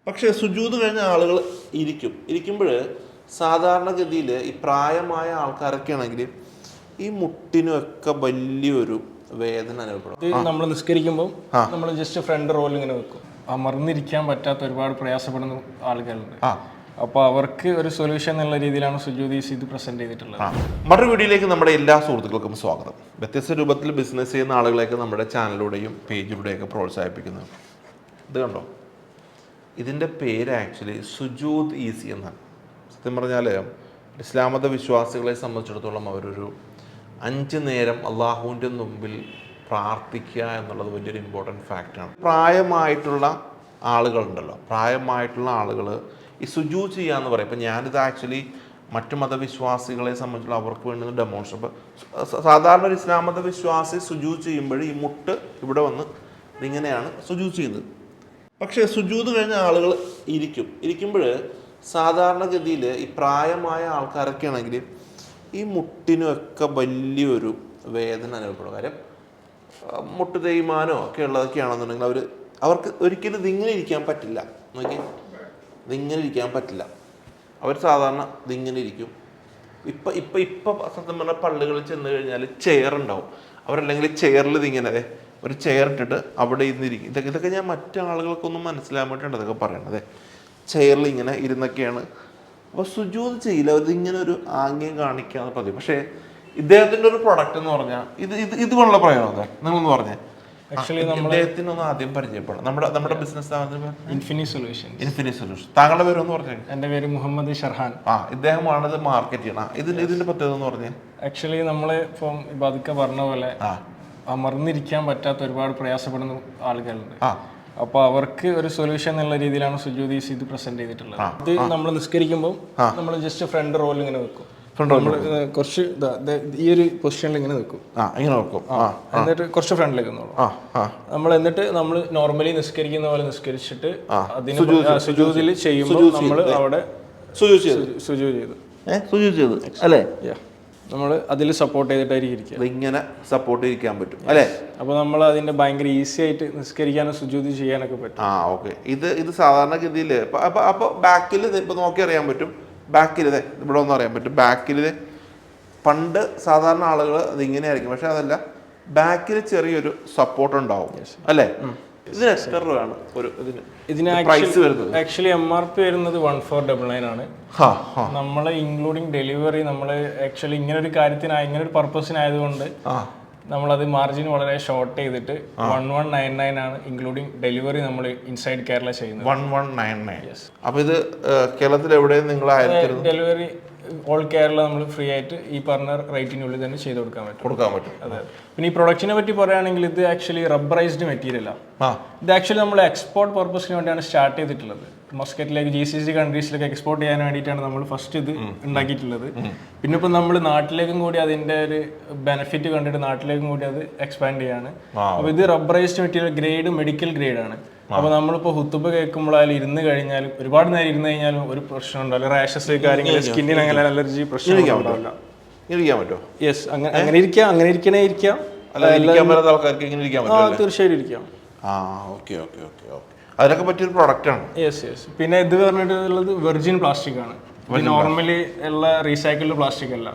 പക്ഷേ സുജൂദ് കഴിഞ്ഞ ആളുകൾ ഇരിക്കുമ്പോൾ സാധാരണഗതിയിൽ ഈ പ്രായമായ ആൾക്കാരൊക്കെ ആണെങ്കിൽ ഈ മുട്ടിനൊക്കെ വലിയൊരു വേദന അനുഭവപ്പെടും. നമ്മൾ നിസ്കരിക്കുമ്പോൾ നമ്മൾ ജസ്റ്റ് ഫ്രണ്ട് റോൾ ഇങ്ങനെ വെക്കും. അമർന്നിരിക്കാൻ പറ്റാത്ത ഒരുപാട് പ്രയാസപ്പെടുന്ന ആളുകളുണ്ട്. അപ്പോൾ അവർക്ക് ഒരു സൊല്യൂഷൻ എന്നുള്ള രീതിയിലാണ് സുജൂദ് ഇത് പ്രസന്റ് ചെയ്തിട്ടുള്ളത്. മറ്റൊരു വീഡിയോയിലേക്ക് നമ്മുടെ എല്ലാ സുഹൃത്തുക്കൾക്കും സ്വാഗതം. വ്യത്യസ്ത രൂപത്തിൽ ബിസിനസ് ചെയ്യുന്ന ആളുകളെയൊക്കെ നമ്മുടെ ചാനലിലൂടെയും പേജിലൂടെയൊക്കെ പ്രോത്സാഹിപ്പിക്കുന്നു. ഇത് കണ്ടോ, ഇതിൻ്റെ പേര് ആക്ച്വലി സുജൂദ് ഈസി എന്നാണ്. സത്യം പറഞ്ഞാൽ ഇസ്ലാം മത വിശ്വാസികളെ സംബന്ധിച്ചിടത്തോളം അവരൊരു 5 നേരം അള്ളാഹുവിൻ്റെ മുമ്പിൽ പ്രാർത്ഥിക്കുക എന്നുള്ളത് വലിയൊരു ഇമ്പോർട്ടൻറ്റ് ഫാക്റ്റാണ്. പ്രായമായിട്ടുള്ള ആളുകളുണ്ടല്ലോ, പ്രായമായിട്ടുള്ള ആളുകൾ ഈ സുജൂദ് ചെയ്യുക എന്ന് പറയും. ഇപ്പം ഞാനിത് ആക്ച്വലി മറ്റു മതവിശ്വാസികളെ സംബന്ധിച്ചുള്ള അവർക്ക് വേണ്ടുന്ന ഡെമോൺസ്ട്രേഷൻ. സാധാരണ ഒരു ഇസ്ലാം മത വിശ്വാസി സുജൂദ് ചെയ്യുമ്പോൾ ഈ മുട്ട് ഇവിടെ വന്ന് ഇതിങ്ങനെയാണ് സുജൂദ് ചെയ്യുന്നത്. പക്ഷേ സുജൂദ് കഴിഞ്ഞ ആളുകൾ ഇരിക്കുമ്പോൾ സാധാരണഗതിയിൽ ഈ പ്രായമായ ആൾക്കാരൊക്കെ ആണെങ്കിൽ ഈ മുട്ടിനൊക്കെ വലിയൊരു വേദന അനുഭവപ്പെടും. കാര്യം മുട്ട് തേയ്മാനോ ഒക്കെ ഉള്ളതൊക്കെയാണെന്നുണ്ടെങ്കിൽ അവർക്ക് ഒരിക്കലും ഇതിങ്ങനെ ഇരിക്കാൻ പറ്റില്ല. നോക്കി, ഇതിങ്ങനെ ഇരിക്കാൻ പറ്റില്ല. അവർ സാധാരണ ഇതിങ്ങനെ ഇരിക്കും. ഇപ്പം സത്യം പറഞ്ഞാൽ പള്ളികളിൽ ചെന്ന് കഴിഞ്ഞാൽ ചെയർ ഉണ്ടാവും. അവരല്ലെങ്കിൽ ചെയറിൽ ഇതിങ്ങനെ ഒരു ചെയർ ഇട്ടിട്ട് അവിടെ ഇരുന്നിരിക്കും. ഇതൊക്കെ ഞാൻ മറ്റാളുകൾക്കൊന്നും മനസ്സിലാൻ വേണ്ടിയിട്ടാണ് ഇതൊക്കെ പറയണത്. ചെയറിൽ ഇങ്ങനെ ഇരുന്നൊക്കെയാണ്. അപ്പോൾ സുജൂദ് ചെയ്യില്ല, അവരിങ്ങനെ ഒരു ആംഗ്യം കാണിക്കാന്ന് പതിവ്. പക്ഷേ ഇദ്ദേഹത്തിൻ്റെ ഒരു പ്രൊഡക്റ്റ് എന്ന് പറഞ്ഞാൽ ഇതുകൊണ്ടുള്ള പ്രയോജനം നിങ്ങളൊന്ന് പറഞ്ഞേ. ആക്ച്വലി ഇദ്ദേഹത്തിനൊന്ന് ആദ്യം പരിചയപ്പെടാം. നമ്മുടെ ബിസിനസ് ഇൻഫിനിറ്റ് സൊല്യൂഷൻ. താങ്കളുടെ പേരൊന്ന് പറഞ്ഞേ. എൻ്റെ പേര് മുഹമ്മദ് ഷർഹാൻ. ഇദ്ദേഹമാണ് ഇത് മാർക്കറ്റ് ചെയ്യണം. ഇതിന്റെ പ്രത്യേകത എന്ന് പറഞ്ഞേ, ആക്ച്വലി നമ്മൾ ഇപ്പം ഇതൊക്കെ പറഞ്ഞ പോലെ അമർന്നിരിക്കാൻ പറ്റാത്ത ഒരുപാട് പ്രയാസപ്പെടുന്ന ആളുകളുണ്ട്. അപ്പോൾ അവർക്ക് ഒരു സൊല്യൂഷൻ എന്നുള്ള രീതിയിലാണ് സുജൂദ് ഇത് പ്രസന്റ് ചെയ്തിട്ടുള്ളത്. ഇത് നമ്മൾ നിസ്കരിക്കുമ്പോൾ നമ്മൾ ജസ്റ്റ് ഫ്രണ്ട് റോൾ ഇങ്ങനെ വെക്കും. നമ്മൾ കുറച്ച് ഈ ഒരു പൊസിഷനിൽ ഇങ്ങനെ വെക്കും. എന്നിട്ട് കുറച്ച് ഫ്രണ്ടിലേക്ക് നമ്മൾ നമ്മൾ നോർമലി നിസ്കരിക്കുന്ന പോലെ നിസ്കരിച്ചിട്ട് അതിന് സുജൂദിൽ ചെയ്യുമ്പോൾ നമ്മൾ അവിടെ സുജൂദ് ചെയ്തു അല്ലേ, നമ്മൾ അതിൽ സപ്പോർട്ട് ചെയ്തിട്ടായിരിക്കും ഇങ്ങനെ സപ്പോർട്ട് ചെയ്യിക്കാൻ പറ്റും അല്ലേ. അപ്പോൾ നമ്മൾ അതിന്റെ ഭയങ്കര ഈസി ആയിട്ട് നിസ്കരിക്കാനും സുജൂദ് ചെയ്യാനൊക്കെ പറ്റും. ഓക്കെ. ഇത് സാധാരണഗതിയിൽ അപ്പോൾ ബാക്കിൽ ഇപ്പൊ നോക്കി അറിയാൻ പറ്റും. ബാക്കിൽ ഇവിടെ ഒന്നും അറിയാൻ പറ്റും. ബാക്കിൽ പണ്ട് സാധാരണ ആളുകൾ ഇതിങ്ങനെ ആയിരിക്കും. പക്ഷെ അതല്ല, ബാക്കിൽ ചെറിയൊരു സപ്പോർട്ട് ഉണ്ടാവും അല്ലേ. ഇതിന് എത്ര രൂപയാണ് ഇതിന് പ്രൈസ് വരുന്നത്? ആക്ച്വലി MRP വരുന്നത് 1499 ആണ്. നമ്മൾ ഇൻക്ലൂഡിങ് ഡെലിവറി നമ്മൾ ആക്ച്വലി ഇങ്ങനെ ഒരു കാര്യത്തിനായി ഇങ്ങനെ ഒരു പർപ്പസിനായതുകൊണ്ട് നമ്മളത് മാർജിൻ വളരെ ഷോർട്ട് ചെയ്തിട്ട് 1199 ആണ് ഇൻക്ലൂഡിങ് ഡെലിവറി നമ്മൾ ഇൻസൈഡ് കേരള ചെയ്യുന്നത്. 1199. അപ്പോൾ ഇത് കേരളത്തിൽ എവിടെയും നിങ്ങൾ ഡെലിവറി ഓൾ കേരള നമ്മൾ ഫ്രീ ആയിട്ട് ഈ പറഞ്ഞ റേറ്റിനുള്ളിൽ തന്നെ ചെയ്ത് കൊടുക്കാൻ പറ്റും. അതെ. പിന്നെ ഈ പ്രൊഡക്റ്റിനെ പറ്റി പറയുകയാണെങ്കിൽ ഇത് ആക്ച്വലി റബ്ബറൈസ്ഡ് മെറ്റീരിയലാണ്. ഇത് ആക്ച്വലി നമ്മൾ എക്സ്പോർട്ട് പർപ്പസിന് വേണ്ടിയാണ് സ്റ്റാർട്ട് ചെയ്തിട്ടുള്ളത്. മസ്കറ്റിലേക്ക് GCC കൺട്രീസിലേക്ക് എക്സ്പോർട്ട് ചെയ്യാൻ വേണ്ടിയിട്ടാണ് നമ്മൾ ഫസ്റ്റ് ഇത് ഉണ്ടാക്കിയിട്ടുള്ളത്. പിന്നെ ഇപ്പം നമ്മൾ നാട്ടിലേക്കും കൂടി അതിൻ്റെ ഒരു ബെനിഫിറ്റ് കണ്ടിട്ട് നാട്ടിലേക്കും കൂടി അത് എക്സ്പാൻഡ് ചെയ്യാണ്. അപ്പോൾ ഇത് rubberised material grade medical grade ആണ്. അപ്പോൾ നമ്മളിപ്പോൾ ഹുത്തുബ കേൾക്കുമ്പോഴായാലും ഇരുന്ന് കഴിഞ്ഞാലും ഒരുപാട് നേരം ഇരുന്ന് കഴിഞ്ഞാലും ഒരു പ്രശ്നം ഉണ്ടാവില്ല. റാഷസ് കാര്യങ്ങൾ, സ്കിന്നിന് അങ്ങനെ അലർജി പ്രശ്നം ഉണ്ടാവില്ല. യെസ്, അങ്ങനെ ഇരിക്കാം. തീർച്ചയായിട്ടും ഇരിക്കാം. അതിനൊക്കെ പറ്റിയൊരു പ്രൊഡക്റ്റ് ആണ്. യെസ്. പിന്നെ ഇത് പറഞ്ഞിട്ടുള്ളത് വെർജിൻ പ്ലാസ്റ്റിക് ആണ്. നോർമലി ഉള്ള റീസൈക്കിൾഡ് പ്ലാസ്റ്റിക് അല്ല.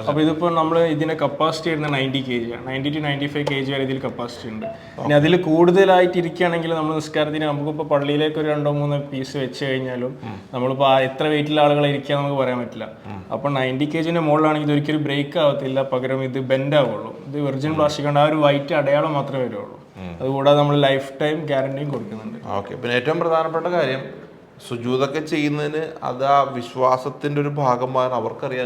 അപ്പോൾ ഇതിപ്പോൾ നമ്മൾ ഇതിന്റെ കപ്പാസിറ്റി വരുന്നത് 90 kg ആണ്. 90 to 95 kg വരെ ഇതിൽ കപ്പാസിറ്റി ഉണ്ട്. ഇനി അതിൽ കൂടുതലായിട്ട് ഇരിക്കുകയാണെങ്കിൽ നമ്മൾ നിസ്കാരത്തിന് നമുക്കിപ്പോൾ പള്ളിയിലേക്ക് ഒരു 2-3 പീസ് വെച്ച് കഴിഞ്ഞാലും നമ്മളിപ്പോൾ എത്ര വെയിറ്റുള്ള ആളുകളെ ഇരിക്കുക നമുക്ക് പറയാൻ പറ്റില്ല. അപ്പോൾ 90 kg മുകളിലാണെങ്കിൽ ഇതൊരിക്കലും ബ്രേക്ക് ആവത്തില്ല, പകരം ഇത് ബെൻഡ് ആവുള്ളൂ. ഇത് വെർജിൻ പ്ലാസ്റ്റിക് ഉണ്ട്. ആ ഒരു വൈറ്റ് അടയാളം മാത്രമേ വരുള്ളൂ. അതുകൂടാതെ നമ്മൾ ലൈഫ് ടൈം ഗ്യാരണ്ടിയും കൊടുക്കുന്നുണ്ട്. ഓക്കെ. പിന്നെ ഏറ്റവും പ്രധാനപ്പെട്ട കാര്യം, സുജൂദൊക്കെ ചെയ്യുന്നതിന് അത് ആ വിശ്വാസത്തിന്റെ ഒരു ഭാഗമാണ്. അവർക്കറിയാം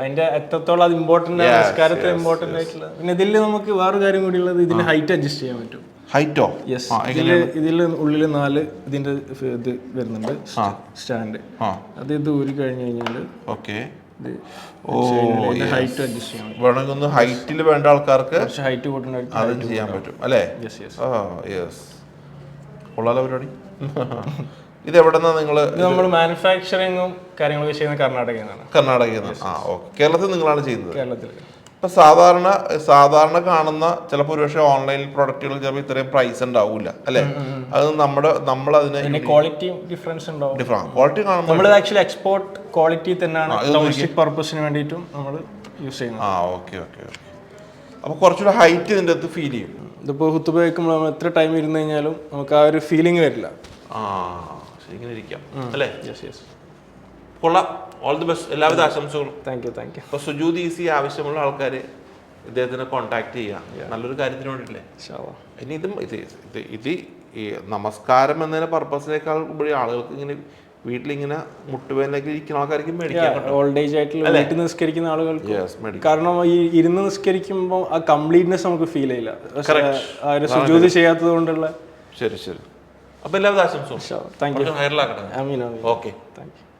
അതിന്റെ എത്രത്തോളം അത് ഇമ്പോർട്ടന്റ് ആണ്, നിസ്കാരത്തിൽ ഇമ്പോർട്ടന്റ് ആയിട്ടുള്ള. പിന്നെ ഇതിൽ നമുക്ക് വേറെ കാര്യം കൂടി ഉള്ളത്, ഇതിന് ഹൈറ്റ് അഡ്ജസ്റ്റ് ചെയ്യാൻ പറ്റും. ഹൈറ്റോ? യെസ്. ഇതിൽ ഉള്ളിൽ 4 ഇതിന്റെ ഇത് വരുന്നുണ്ട് സ്റ്റാൻഡ്. അത് ഇത് ഊരി കഴിഞ്ഞു കഴിഞ്ഞാൽ ഓക്കെ ഹൈറ്റ് അഡ്ജസ്റ്റ് ചെയ്യാൻ പറ്റും. വേണമെങ്കിൽ ഒന്ന് ഹൈറ്റിൽ വേണ്ട ആൾക്കാർക്ക് ഹൈറ്റ് കൂട്ടുന്ന അതും ചെയ്യാൻ പറ്റും അല്ലേ. കൊള്ളാലോ പരിപാടി. ഇത് എവിടെന്നാ നമ്മൾ മാനുഫാക്ചറിങ്ങും കാര്യങ്ങളൊക്കെ ചെയ്യുന്നത് കർണാടകയിൽ നിന്നാണ്. കേരളത്തിൽ നിങ്ങളാണ് ചെയ്യുന്നത്? കേരളത്തിൽ. ഇപ്പം സാധാരണ കാണുന്ന ചിലപ്പോൾ ഒരുപക്ഷെ ഓൺലൈൻ പ്രൊഡക്റ്റുകൾ ചിലപ്പോൾ ഇത്രയും പ്രൈസ് ഉണ്ടാവില്ല അല്ലേ? അത് നമ്മളതിന് ക്വാളിറ്റി ഡിഫറൻസ് ഉണ്ടാവും. ക്വാളിറ്റി കാണുമ്പോൾ നമ്മൾ ആക്ച്വലി എക്സ്പോർട്ട് ക്വാളിറ്റി തന്നെയാണ് ഡൊമസ്റ്റിക് പർപ്പസിന് വേണ്ടിയിട്ടും നമ്മൾ യൂസ് ചെയ്യുന്നത്. ഓക്കെ. അപ്പോൾ കുറച്ചുകൂടെ ഹൈറ്റ് ഇതിൻ്റെ അകത്ത് ഫീൽ ചെയ്യും. ഇതിപ്പോൾ ഹുത്തുബ വയ്ക്കുമ്പോൾ നമ്മൾ എത്ര ടൈം ഇരുന്ന് കഴിഞ്ഞാലും നമുക്ക് ആ ഒരു ഫീലിംഗ് വരില്ല. ഇങ്ങനെ ഇരിക്കാം അല്ലേ? യെസ്. കൊള്ളാം. All the best. എല്ലാവിധ ആശംസകളും. Thank U. ഇപ്പോൾ സുജൂദ് ഈസി ആവശ്യമുള്ള ആൾക്കാർ ഇദ്ദേഹത്തിനെ കോൺടാക്ട് ചെയ്യുക. നല്ലൊരു കാര്യത്തിന് വേണ്ടിയില്ലേ? ഇനി ഇത് ഈ നമസ്കാരം എന്നതിന്റെ പർപ്പസിനേക്കാൾ ഉപരി ആളുകൾക്ക് ഇങ്ങനെ വീട്ടിലിങ്ങനെ മുട്ടുവേദനയൊക്കെ ഇരിക്കുന്ന ആൾക്കാർക്ക് മേടിക്കാം. ഓൾഡ് ഏജ് ആയിട്ടുള്ള വീട്ടിൽ നിസ്കരിക്കുന്ന ആളുകൾക്ക്. കാരണം ഈ ഇരുന്ന് നിസ്കരിക്കുമ്പോൾ ആ കംപ്ലീറ്റ്നെസ് നമുക്ക് ഫീൽ ചെയ്യില്ല, സുജൂദ് ചെയ്യാത്തത് കൊണ്ടുള്ള. ശരി. അപ്പോൾ എല്ലാവിധ ആശംസകളും. Thank you. ഹൈറലാക്കട്ടെ. ആമീൻ. ഓക്കെ. Thank U.